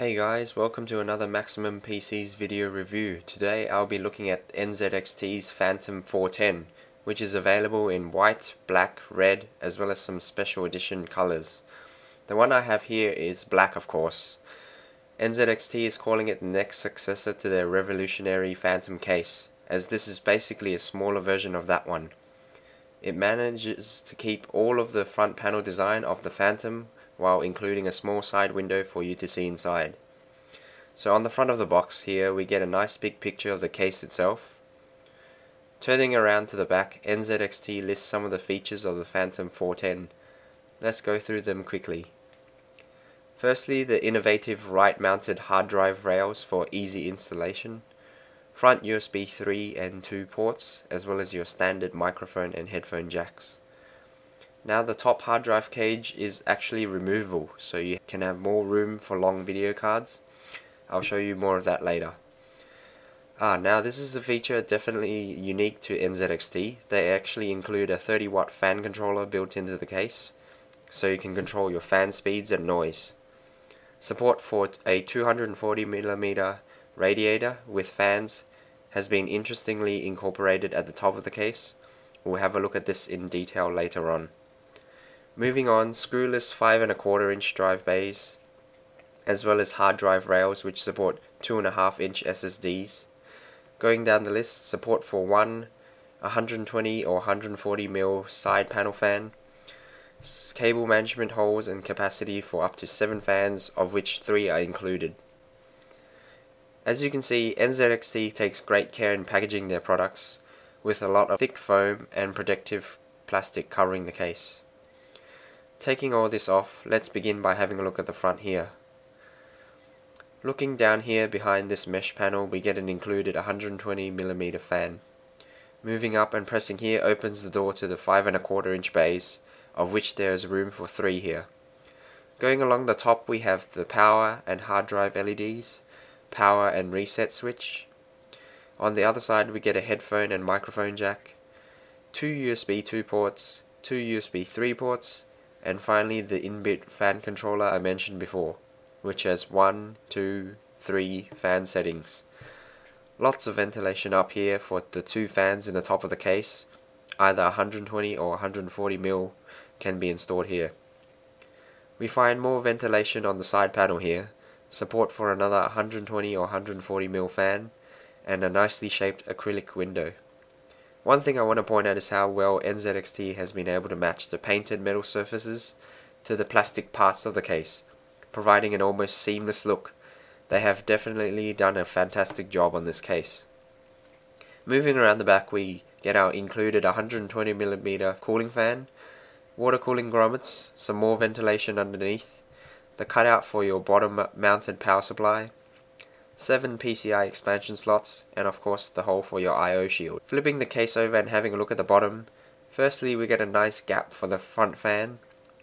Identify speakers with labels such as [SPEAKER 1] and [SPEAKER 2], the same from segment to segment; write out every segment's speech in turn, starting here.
[SPEAKER 1] Hey guys, welcome to another Maximum PCs video review. Today I'll be looking at NZXT's Phantom 410, which is available in white, black, red, as well as some special edition colors. The one I have here is black, of course. NZXT is calling it the next successor to their revolutionary Phantom case, as this is basically a smaller version of that one. It manages to keep all of the front panel design of the Phantom while including a small side window for you to see inside. So on the front of the box here we get a nice big picture of the case itself. Turning around to the back, NZXT lists some of the features of the Phantom 410. Let's go through them quickly. Firstly, the innovative right-mounted hard drive rails for easy installation, front USB 3 and 2 ports, as well as your standard microphone and headphone jacks. Now the top hard drive cage is actually removable, so you can have more room for long video cards. I'll show you more of that later. Now this is a feature definitely unique to NZXT. They actually include a 30-watt fan controller built into the case, so you can control your fan speeds and noise. Support for a 240mm radiator with fans has been interestingly incorporated at the top of the case. We'll have a look at this in detail later on. Moving on, screwless 5¼ drive bays, as well as hard drive rails which support 2.5-inch SSDs. Going down the list, support for one 120 or 140mm side panel fan, cable management holes and capacity for up to 7 fans, of which 3 are included. As you can see, NZXT takes great care in packaging their products, with a lot of thick foam and protective plastic covering the case. Taking all this off, let's begin by having a look at the front here. Looking down here behind this mesh panel, we get an included 120mm fan. Moving up and pressing here opens the door to the 5¼ bays, of which there is room for 3 here. Going along the top we have the power and hard drive LEDs, power and reset switch. On the other side we get a headphone and microphone jack, 2 USB 2 ports, 2 USB 3 ports, and finally the inbuilt fan controller I mentioned before, which has 1, 2, 3 fan settings. Lots of ventilation up here for the 2 fans in the top of the case. Either 120 or 140mm can be installed here. We find more ventilation on the side panel here, support for another 120 or 140mm fan, and a nicely shaped acrylic window. One thing I want to point out is how well NZXT has been able to match the painted metal surfaces to the plastic parts of the case, providing an almost seamless look. They have definitely done a fantastic job on this case. Moving around the back we get our included 120mm cooling fan, water cooling grommets, some more ventilation underneath, the cutout for your bottom mounted power supply, 7 PCI expansion slots, and of course the hole for your I/O shield. Flipping the case over and having a look at the bottom, firstly we get a nice gap for the front fan,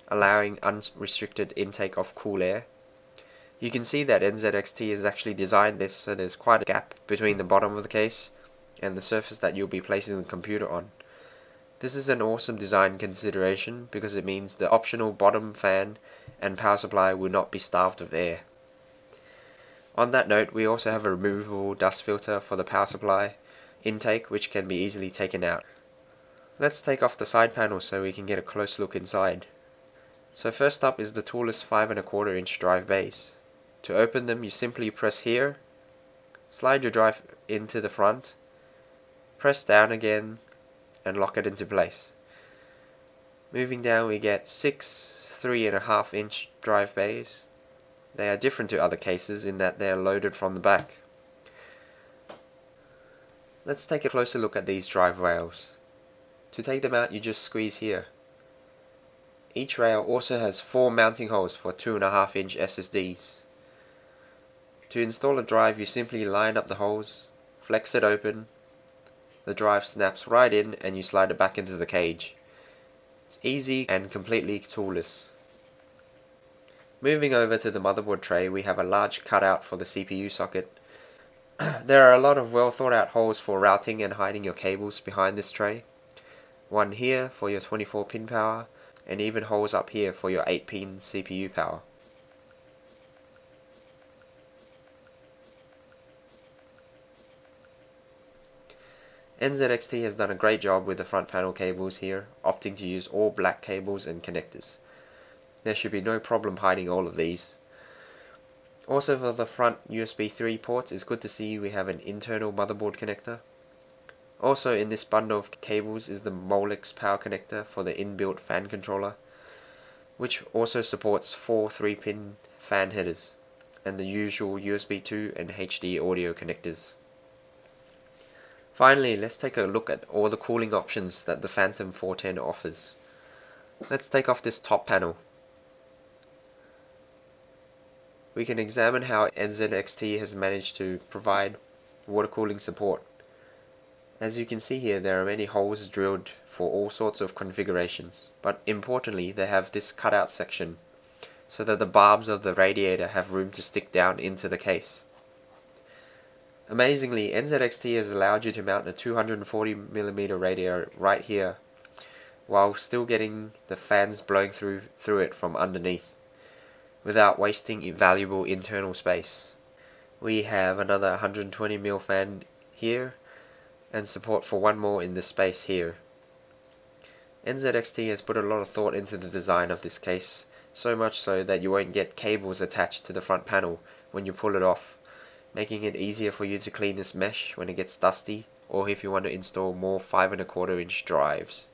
[SPEAKER 1] allowing unrestricted intake of cool air. You can see that NZXT has actually designed this so there's quite a gap between the bottom of the case and the surface that you'll be placing the computer on. This is an awesome design consideration because it means the optional bottom fan and power supply will not be starved of air. On that note, we also have a removable dust filter for the power supply intake, which can be easily taken out. Let's take off the side panel so we can get a close look inside. So first up is the tooless 5¼ drive bays. To open them you simply press here, slide your drive into the front, press down again and lock it into place. Moving down we get 6 3.5-inch drive bays. They are different to other cases in that they are loaded from the back. Let's take a closer look at these drive rails. To take them out you just squeeze here. Each rail also has 4 mounting holes for 2.5-inch SSDs. To install a drive you simply line up the holes, flex it open, the drive snaps right in and you slide it back into the cage. It's easy and completely toolless. Moving over to the motherboard tray we have a large cutout for the CPU socket. There are a lot of well thought out holes for routing and hiding your cables behind this tray. One here for your 24-pin power, and even holes up here for your 8-pin CPU power. NZXT has done a great job with the front panel cables here, opting to use all black cables and connectors. There should be no problem hiding all of these. Also, for the front USB 3 ports, it's good to see we have an internal motherboard connector. Also in this bundle of cables is the Molex power connector for the inbuilt fan controller, which also supports 4 3-pin fan headers, and the usual USB 2 and HD audio connectors. Finally, let's take a look at all the cooling options that the Phantom 410 offers. Let's take off this top panel. We can examine how NZXT has managed to provide water cooling support. As you can see here, there are many holes drilled for all sorts of configurations, but importantly they have this cutout section so that the barbs of the radiator have room to stick down into the case. Amazingly, NZXT has allowed you to mount a 240mm radiator right here, while still getting the fans blowing through it from underneath, without wasting valuable internal space. We have another 120mm fan here, and support for one more in this space here. NZXT has put a lot of thought into the design of this case, so much so that you won't get cables attached to the front panel when you pull it off, making it easier for you to clean this mesh when it gets dusty, or if you want to install more 5¼ drives.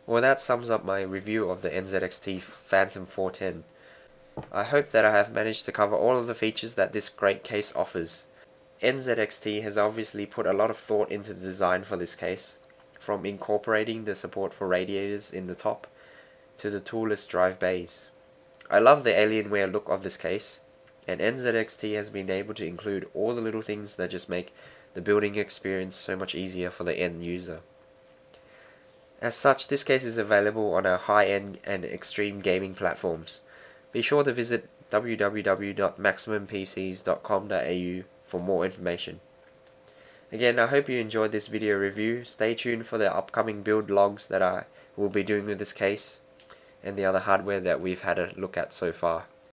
[SPEAKER 1] Well, that sums up my review of the NZXT Phantom 410. I hope that I have managed to cover all of the features that this great case offers. NZXT has obviously put a lot of thought into the design for this case, from incorporating the support for radiators in the top to the toolless drive bays. I love the alienware look of this case, and NZXT has been able to include all the little things that just make the building experience so much easier for the end user. As such, this case is available on our high-end and extreme gaming platforms. Be sure to visit www.maximumpcs.com.au for more information. Again, I hope you enjoyed this video review. Stay tuned for the upcoming build logs that I will be doing with this case and the other hardware that we've had a look at so far.